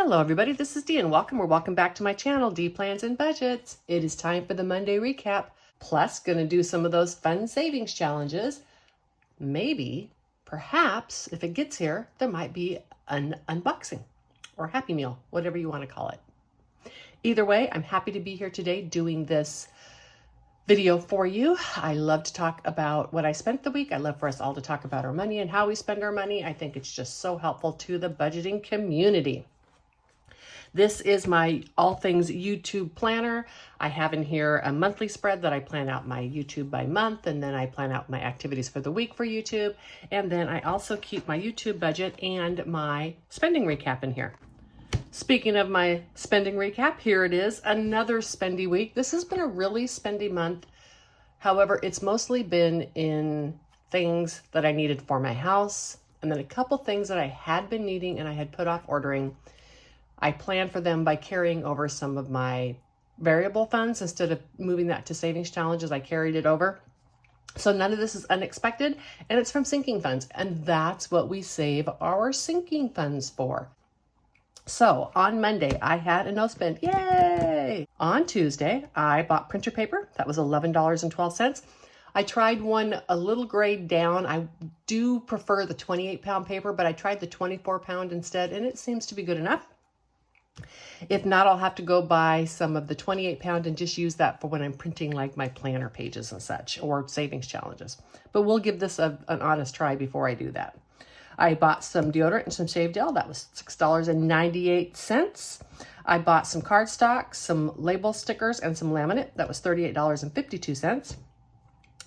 Hello everybody, this is Dee and welcome back to my channel, Dee Plans and Budgets. It is time for the Monday recap, plus gonna do some of those fun savings challenges. Maybe, perhaps, if it gets here, there might be an unboxing or Happy Meal, whatever you wanna call it. Either way, I'm happy to be here today doing this video for you. I love to talk about what I spent the week. I love for us all to talk about our money and how we spend our money. I think it's just so helpful to the budgeting community. This is my all things YouTube planner. I have in here a monthly spread that I plan out my YouTube by month, and then I plan out my activities for the week for YouTube. And then I also keep my YouTube budget and my spending recap in here. Speaking of my spending recap, here it is, another spendy week. This has been a really spendy month. However, it's mostly been in things that I needed for my house, and then a couple things that I had been needing and I had put off ordering. I planned for them by carrying over some of my variable funds. Instead of moving that to savings challenges, I carried it over. So none of this is unexpected, and it's from sinking funds. And that's what we save our sinking funds for. So on Monday, I had a no spend. Yay! On Tuesday, I bought printer paper. That was $11.12. I tried one a little grade down. I do prefer the 28-pound paper, but I tried the 24-pound instead, and it seems to be good enough. If not, I'll have to go buy some of the 28-pound and just use that for when I'm printing like my planner pages and such, or savings challenges. But we'll give this an honest try before I do that. I bought some deodorant and some shave gel. That was $6.98. I bought some cardstock, some label stickers, and some laminate. That was $38.52.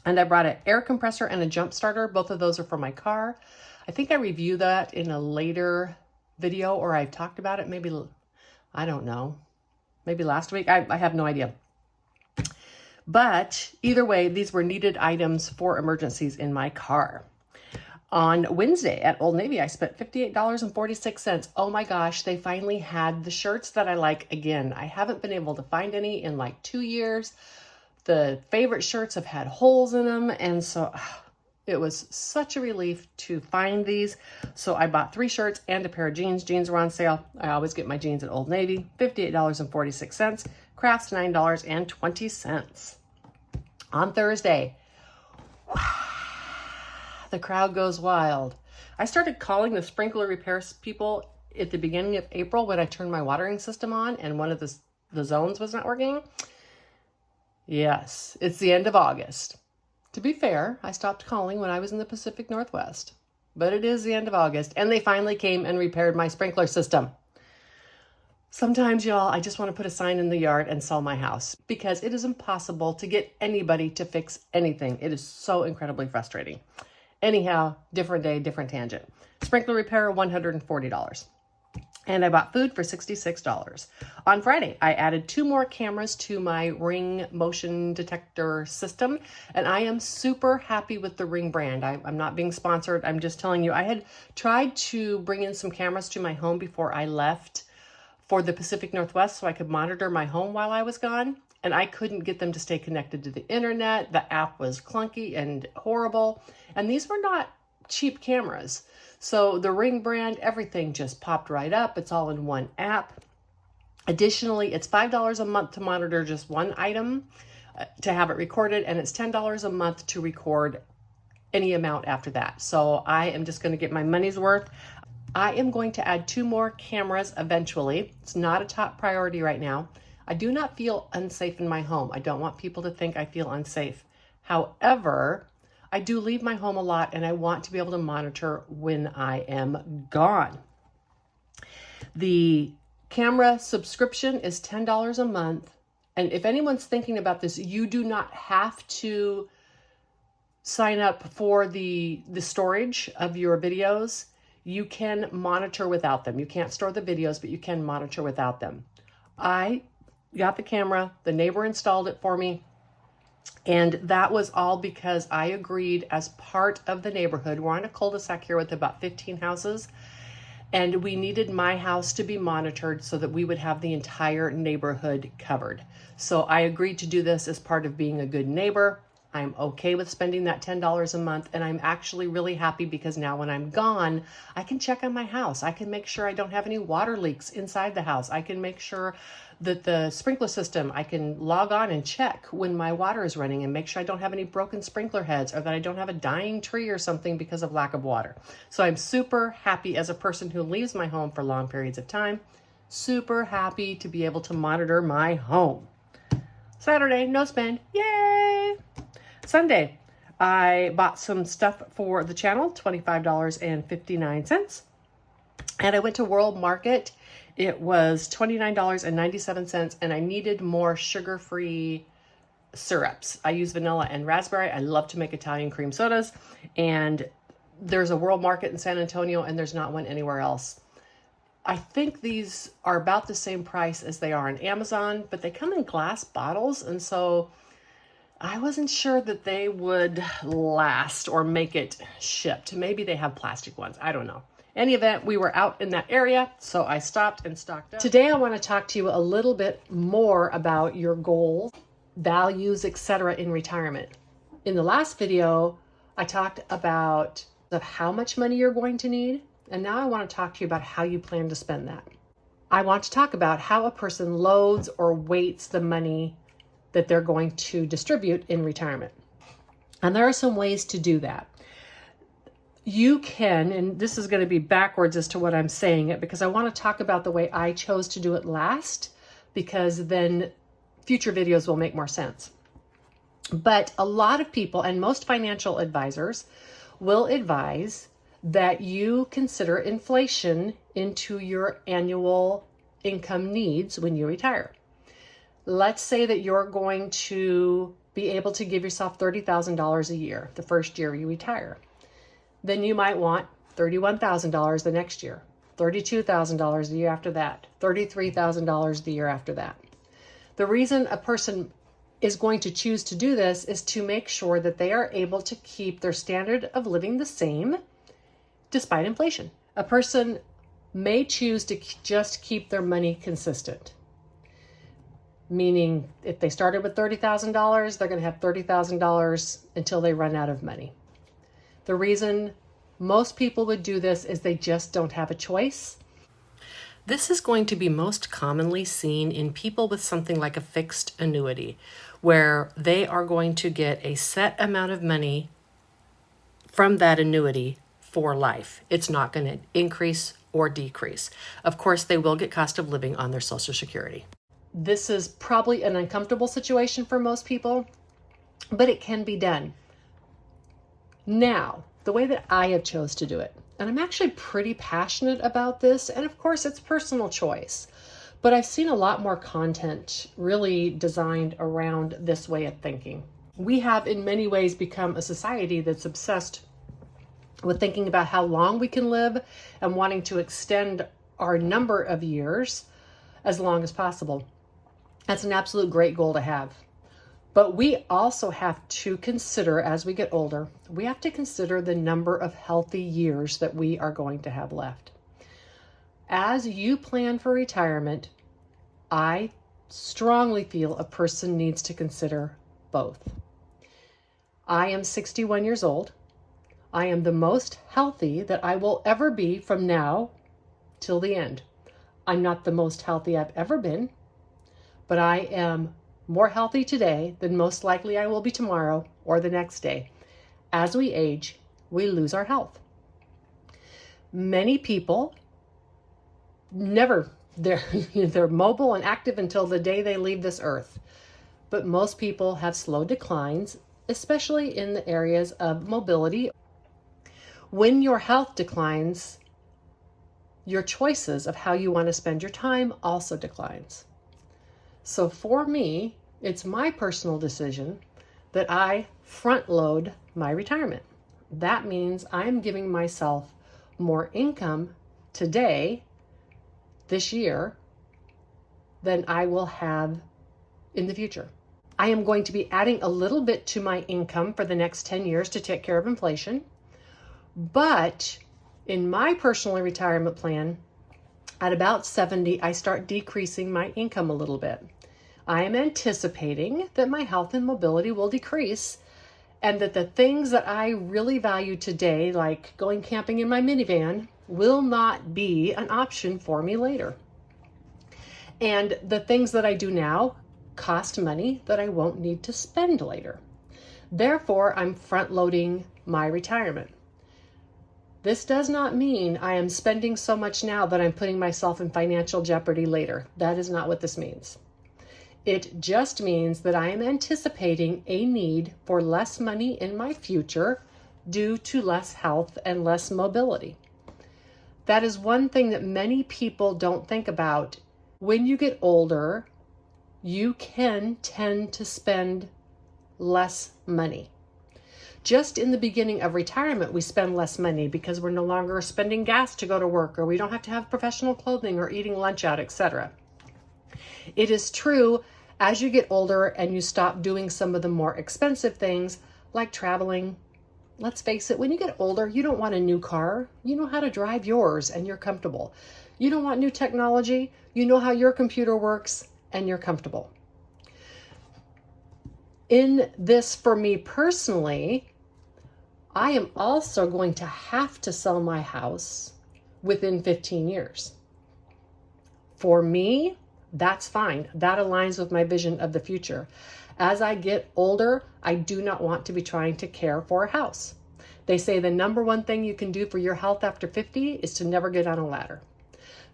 And I brought an air compressor and a jump starter. Both of those are for my car. I think I reviewed that in a later video, or I've talked about it maybe, I don't know, maybe last week. I have no idea. But either way, these were needed items for emergencies in my car. On Wednesday at Old Navy, I spent $58.46. Oh my gosh, they finally had the shirts that I like again. I haven't been able to find any in like 2 years. The favorite shirts have had holes in them, and so it was such a relief to find these. So I bought 3 shirts and a pair of jeans. Jeans were on sale. I always get my jeans at Old Navy. $58.46. Crafts, $9.20. On Thursday, the crowd goes wild. I started calling the sprinkler repair people at the beginning of April when I turned my watering system on and one of the zones was not working. Yes, it's the end of August. To be fair, I stopped calling when I was in the Pacific Northwest, but it is the end of August, and they finally came and repaired my sprinkler system. Sometimes, y'all, I just want to put a sign in the yard and sell my house because it is impossible to get anybody to fix anything. It is so incredibly frustrating. Anyhow, different day, different tangent. Sprinkler repair, $140. And I bought food for $66. On Friday, I added 2 more cameras to my Ring motion detector system, and I am super happy with the Ring brand. I'm not being sponsored. I'm just telling you, I had tried to bring in some cameras to my home before I left for the Pacific Northwest so I could monitor my home while I was gone, and I couldn't get them to stay connected to the internet. The app was clunky and horrible, and these were not cheap cameras. So the Ring brand, everything just popped right up. It's all in one app. Additionally, it's $5 a month to monitor just one item to have it recorded, and it's $10 a month to record any amount after that. So I am just going to get my money's worth. I am going to add 2 more cameras eventually. It's not a top priority right now. I do not feel unsafe in my home. I don't want people to think I feel unsafe. However, I do leave my home a lot, and I want to be able to monitor when I am gone. The camera subscription is $10 a month. And if anyone's thinking about this, you do not have to sign up for the storage of your videos. You can monitor without them. You can't store the videos, but you can monitor without them. I got the camera. The neighbor installed it for me. And that was all because I agreed as part of the neighborhood. We're on a cul-de-sac here with about 15 houses, and we needed my house to be monitored so that we would have the entire neighborhood covered. So I agreed to do this as part of being a good neighbor. I'm okay with spending that $10 a month, and I'm actually really happy because now when I'm gone, I can check on my house. I can make sure I don't have any water leaks inside the house. I can make sure that the sprinkler system, I can log on and check when my water is running and make sure I don't have any broken sprinkler heads or that I don't have a dying tree or something because of lack of water. So I'm super happy as a person who leaves my home for long periods of time, super happy to be able to monitor my home. Saturday, no spend, yay! Sunday, I bought some stuff for the channel, $25.59. And I went to World Market. It was $29.97, and I needed more sugar-free syrups. I use vanilla and raspberry. I love to make Italian cream sodas. And there's a World Market in San Antonio, and there's not one anywhere else. I think these are about the same price as they are on Amazon, but they come in glass bottles, and so I wasn't sure that they would last or make it shipped. Maybe they have plastic ones. I don't know. Any event, we were out in that area, so I stopped and stocked up. Today, I want to talk to you a little bit more about your goals, values, etc. in retirement. In the last video, I talked about how much money you're going to need, and now I want to talk to you about how you plan to spend that. I want to talk about how a person loads or weights the money that they're going to distribute in retirement. And there are some ways to do that. You can, and this is going to be backwards as to what I'm saying it, because I want to talk about the way I chose to do it last, because then future videos will make more sense. But a lot of people and most financial advisors will advise that you consider inflation into your annual income needs when you retire. Let's say that you're going to be able to give yourself $30,000 a year the first year you retire. Then you might want $31,000 the next year, $32,000 the year after that, $33,000 the year after that. The reason a person is going to choose to do this is to make sure that they are able to keep their standard of living the same despite inflation. A person may choose to just keep their money consistent. Meaning if they started with $30,000, they're going to have $30,000 until they run out of money. The reason most people would do this is they just don't have a choice. This is going to be most commonly seen in people with something like a fixed annuity, where they are going to get a set amount of money from that annuity for life. It's not going to increase or decrease. Of course, they will get cost of living on their Social Security. This is probably an uncomfortable situation for most people, but it can be done. Now, the way that I have chose to do it, and I'm actually pretty passionate about this, and of course it's personal choice, but I've seen a lot more content really designed around this way of thinking. We have in many ways become a society that's obsessed with thinking about how long we can live and wanting to extend our number of years as long as possible. That's an absolute great goal to have. But we also have to consider, as we get older, we have to consider the number of healthy years that we are going to have left. As you plan for retirement, I strongly feel a person needs to consider both. I am 61 years old. I am the most healthy that I will ever be from now till the end. I'm not the most healthy I've ever been, but I am more healthy today than most likely I will be tomorrow or the next day. As we age, we lose our health. Many people they're mobile and active until the day they leave this earth. But most people have slow declines, especially in the areas of mobility. When your health declines, your choices of how you want to spend your time also declines. So for me, it's my personal decision that I front load my retirement. That means I'm giving myself more income today, this year, than I will have in the future. I am going to be adding a little bit to my income for the next 10 years to take care of inflation. But in my personal retirement plan, at about 70, I start decreasing my income a little bit. I am anticipating that my health and mobility will decrease and that the things that I really value today, like going camping in my minivan, will not be an option for me later. And the things that I do now cost money that I won't need to spend later. Therefore, I'm front loading my retirement. This does not mean I am spending so much now that I'm putting myself in financial jeopardy later. That is not what this means. It just means that I am anticipating a need for less money in my future due to less health and less mobility. That is one thing that many people don't think about. When you get older, you can tend to spend less money. Just in the beginning of retirement, we spend less money because we're no longer spending gas to go to work, or we don't have to have professional clothing or eating lunch out, etc. It is true as you get older and you stop doing some of the more expensive things like traveling. Let's face it, when you get older, you don't want a new car. You know how to drive yours and you're comfortable. You don't want new technology. You know how your computer works and you're comfortable. In this, for me personally, I am also going to have to sell my house within 15 years. For me, that's fine. That aligns with my vision of the future. As I get older, I do not want to be trying to care for a house. They say the number one thing you can do for your health after 50 is to never get on a ladder.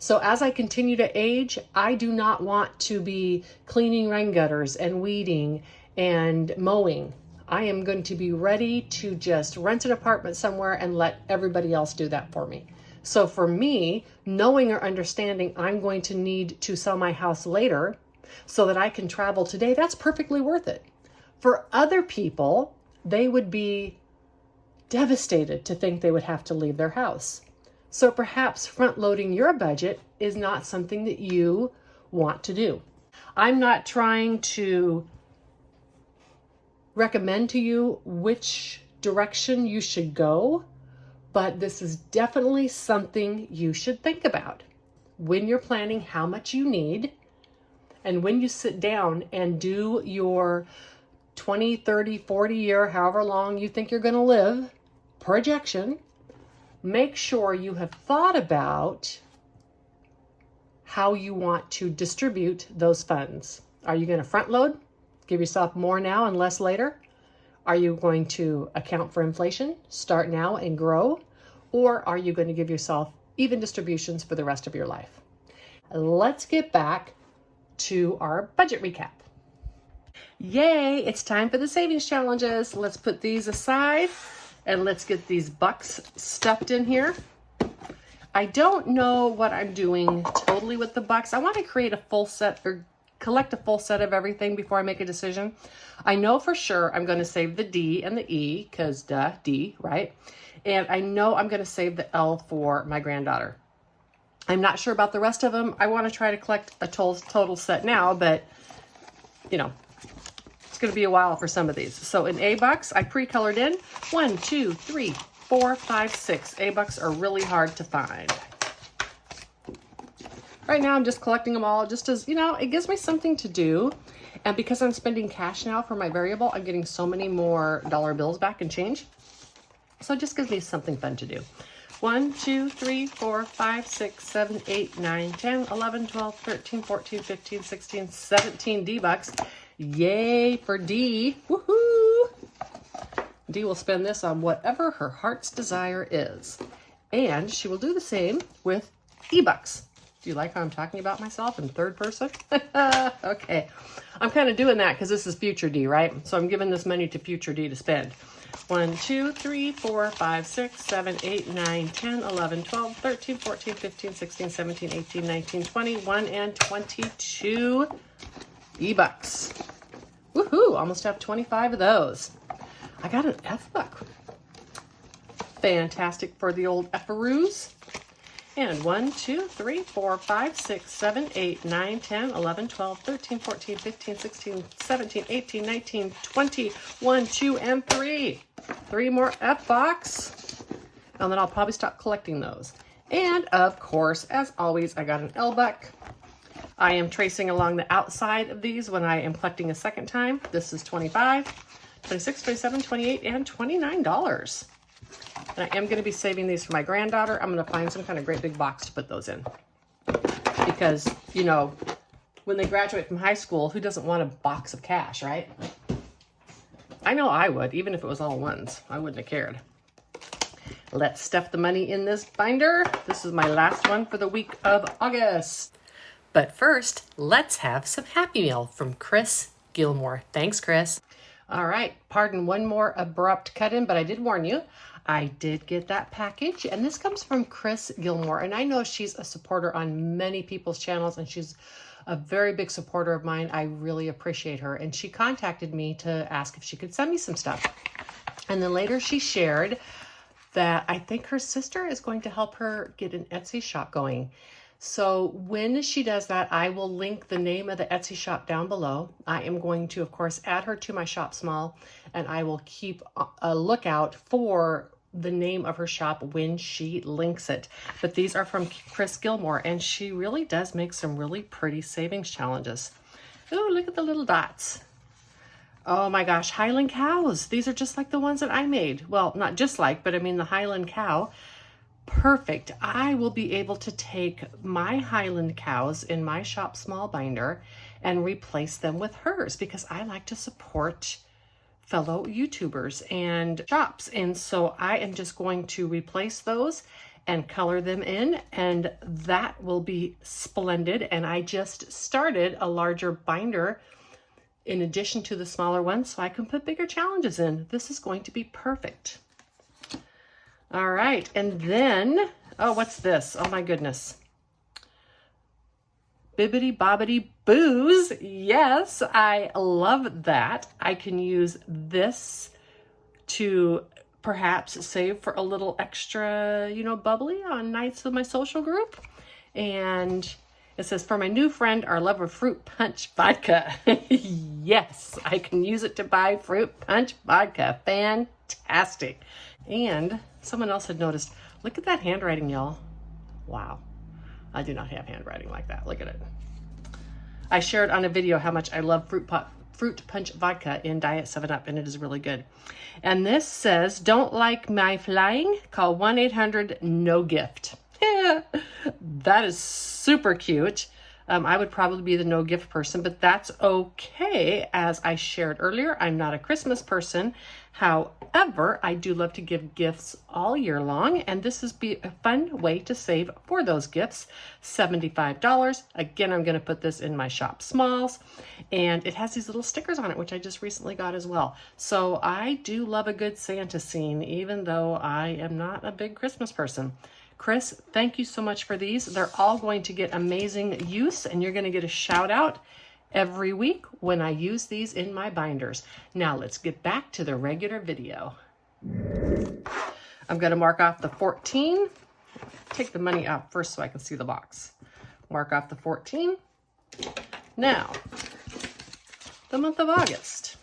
So as I continue to age, I do not want to be cleaning rain gutters and weeding and mowing. I am going to be ready to just rent an apartment somewhere and let everybody else do that for me. So for me, knowing or understanding I'm going to need to sell my house later so that I can travel today, that's perfectly worth it. For other people, they would be devastated to think they would have to leave their house. So perhaps front loading your budget is not something that you want to do. I'm not trying to recommend to you which direction you should go, but this is definitely something you should think about when you're planning how much you need, and when you sit down and do your 20, 30, 40 year, however long you think you're going to live projection. Make sure you have thought about how you want to distribute those funds. Are you going to front load? Give yourself more now and less later? Are you going to account for inflation, start now and grow? Or are you going to give yourself even distributions for the rest of your life? Let's get back to our budget recap. Yay, it's time for the savings challenges. Let's put these aside and let's get these bucks stuffed in here. I don't know what I'm doing totally with the bucks. I want to create a full set or collect a full set of everything before I make a decision. I know for sure I'm going to save the D and the E because duh, D, right? And I know I'm going to save the L for my granddaughter. I'm not sure about the rest of them. I want to try to collect a total set now, but you know, it's going to be a while for some of these. So in A bucks, I pre-colored in 1, 2, 3, 4, 5, 6. A bucks are really hard to find. Right now, I'm just collecting them all just as, you know, it gives me something to do. And because I'm spending cash now for my variable, I'm getting so many more dollar bills back and change. So it just gives me something fun to do. 1, 2, 3, 4, 5, 6, 7, 8, 9, 10, 11, 12, 13, 14, 15, 16, 17 D bucks. Yay for D. Woohoo! D will spend this on whatever her heart's desire is. And she will do the same with E bucks. Do you like how I'm talking about myself in third person? Okay. I'm kind of doing that because this is future D, right? So I'm giving this money to future D to spend. 1, 2, 3, 4, 5, 6, 7, 8, 9, 10, 11, 12, 13, 14, 15, 16, 17, 18, 19, 20, 1, and 22 E-bucks. Woohoo! Almost have 25 of those. I got an F-buck. Fantastic for the old F-aroos. And 1, 2, 3, 4, 5, 6, 7, 8, 9, 10, 11, 12, 13, 14, 15, 16, 17, 18, 19, 20, 1, 2, and 3. 3 more F-bucks. And then I'll probably stop collecting those. And of course, as always, I got an L-buck. I am tracing along the outside of these when I am collecting a second time. This is 25, $26, $27, $28, and $29. And I am going to be saving these for my granddaughter. I'm going to find some kind of great big box to put those in. Because, you know, when they graduate from high school, who doesn't want a box of cash, right? I know I would, even if it was all ones. I wouldn't have cared. Let's stuff the money in this binder. This is my last one for the week of August. But first, let's have some Happy Meal from Chris Gilmore. Thanks, Chris. All right, pardon one more abrupt cut in, but I did warn you. I did get that package, and this comes from Chris Gilmore, and I know she's a supporter on many people's channels, and she's a very big supporter of mine. I really appreciate her, and she contacted me to ask if she could send me some stuff. And then later she shared that I think her sister is going to help her get an Etsy shop going. So when she does that, I will link the name of the Etsy shop down below. I am going to, of course, add her to my Shop Small, and I will keep a lookout for the name of her shop when she links it. But these are from Chris Gilmore, and she really does make some really pretty savings challenges. Oh, look at the little dots. Oh my gosh, Highland cows. These are just like the ones that I made. Well, not just like, but I mean the Highland cow. Perfect. I will be able to take my Highland cows in my Shop Small binder and replace them with hers, because I like to support fellow YouTubers and shops. And so I am just going to replace those and color them in, and that will be splendid. And I just started a larger binder in addition to the smaller ones, so I can put bigger challenges in. This is going to be perfect. All right, and then, oh, what's this? Oh my goodness. Bibbidi Bobbidi Booze. Yes, I love that. I can use this to perhaps save for a little extra, you know, bubbly on nights of my social group. And it says, for my new friend, our love of fruit punch vodka. Yes, I can use it to buy fruit punch vodka. Fantastic. And someone else had noticed, look at that handwriting, y'all. Wow. I do not have handwriting like that. Look at it. I shared on a video how much I love fruit punch vodka in Diet 7-Up, and it is really good. And this says, don't like my flying? Call 1-800-NO-GIFT. Yeah, that is super cute. I would probably be the no gift person, but that's okay. As I shared earlier, I'm not a Christmas person. However, I do love to give gifts all year long, and this is a fun way to save for those gifts. $75. Again, I'm going to put this in my Shop Smalls, and it has these little stickers on it, which I just recently got as well. So I do love a good Santa scene, even though I am not a big Christmas person. Chris, thank you so much for these. They're all going to get amazing use, and you're going to get a shout out every week when I use these in my binders. Now let's get back to the regular video. I'm going to mark off the 14. Take the money out first so I can see the box. Mark off the 14. Now, the month of August.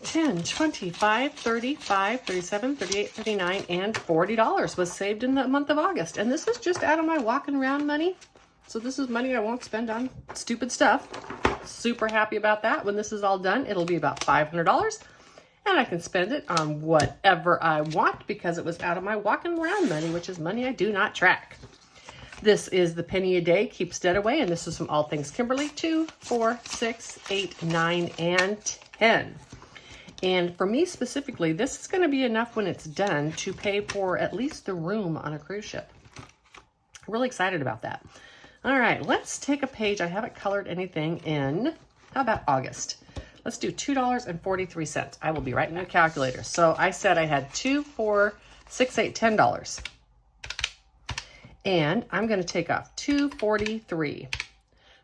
$10, $25, $35, $37, $38, $39, and $40 was saved in the month of August. And this is just out of my walking around money. So this is money I won't spend on stupid stuff. Super happy about that. When this is all done, it'll be about $500. And I can spend it on whatever I want because it was out of my walking around money, which is money I do not track. This is the penny a day, keeps debt away. And this is from All Things Kimberly. 2, 4, 6, 8, 9, and 10. And for me specifically, this is going to be enough when it's done to pay for at least the room on a cruise ship. Really excited about that. All right, let's take a page. I haven't colored anything in, how about August? Let's do $2.43. I will be right in the calculator. So I said I had $2, $4, $6, $8, $10. And I'm going to take off $2.43.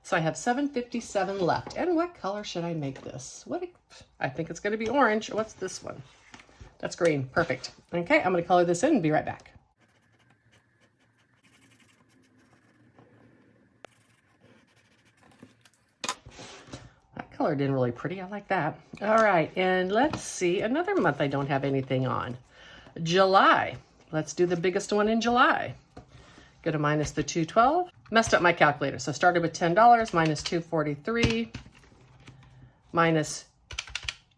So I have $7.57 left. And what color should I make this? I think it's going to be orange. What's this one? That's green. Perfect. Okay, I'm going to color this in and be right back. That colored in really pretty. I like that. All right, and let's see. Another month I don't have anything on. July. Let's do the biggest one in July. Go to minus the 212. Messed up my calculator. So started with $10 minus 243 minus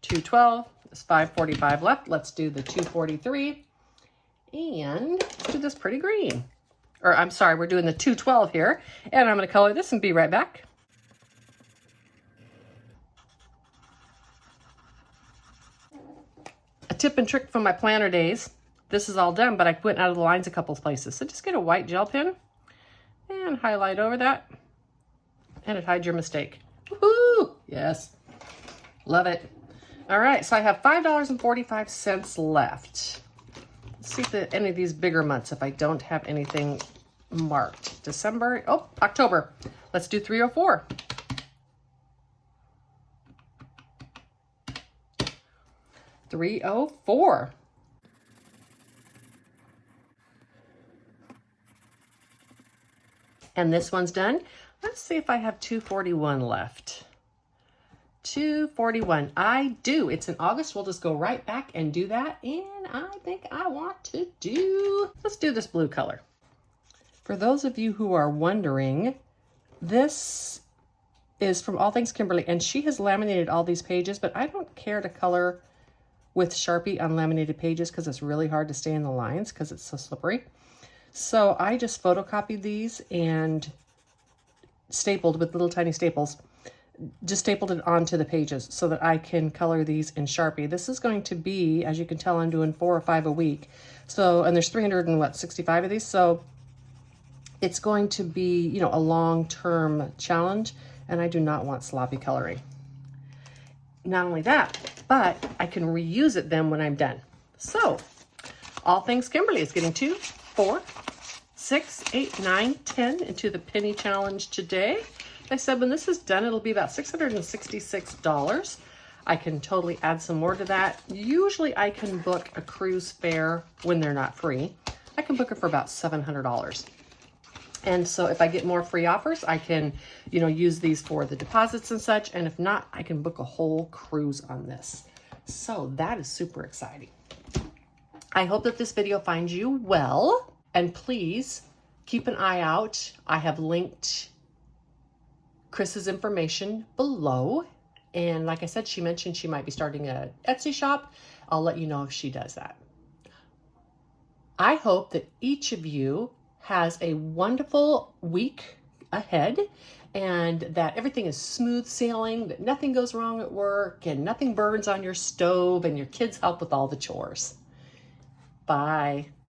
212. There's 545 left. Let's do the 243 and do this pretty green. Or I'm sorry, we're doing the 212 here. And I'm going to color this and be right back. A tip and trick from my planner days. This is all done, but I went out of the lines a couple of places. So just get a white gel pen and highlight over that. And it hides your mistake. Woohoo! Yes. Love it. All right, so I have $5.45 left. Let's see if any of these bigger months, if I don't have anything marked. December, oh, October. Let's do 304. $304. And this one's done. Let's see if I have 241 left. 241. I do. It's in August. We'll just go right back and do that. And I think I want to do, let's do this blue color. For those of you who are wondering, this is from All Things Kimberly, and she has laminated all these pages, but I don't care to color with Sharpie on laminated pages because it's really hard to stay in the lines because it's so slippery. So I just photocopied these and stapled with little tiny staples, just stapled it onto the pages so that I can color these in Sharpie. This is going to be, as you can tell, I'm doing 4 or 5 a week. So, and there's 365 of these. So it's going to be, you know, a long-term challenge, and I do not want sloppy coloring. Not only that, but I can reuse it then when I'm done. So All Things Kimberly is getting 2, 4, 6, 8, 9, 10 into the penny challenge today. I said when this is done, it'll be about $666. I can totally add some more to that. Usually I can book a cruise fare when they're not free. I can book it for about $700. And so if I get more free offers, I can, you know, use these for the deposits and such. And if not, I can book a whole cruise on this. So that is super exciting. I hope that this video finds you well. And please keep an eye out. I have linked Chris's information below. And like I said, she mentioned she might be starting an Etsy shop. I'll let you know if she does that. I hope that each of you has a wonderful week ahead and that everything is smooth sailing, that nothing goes wrong at work and nothing burns on your stove and your kids help with all the chores. Bye.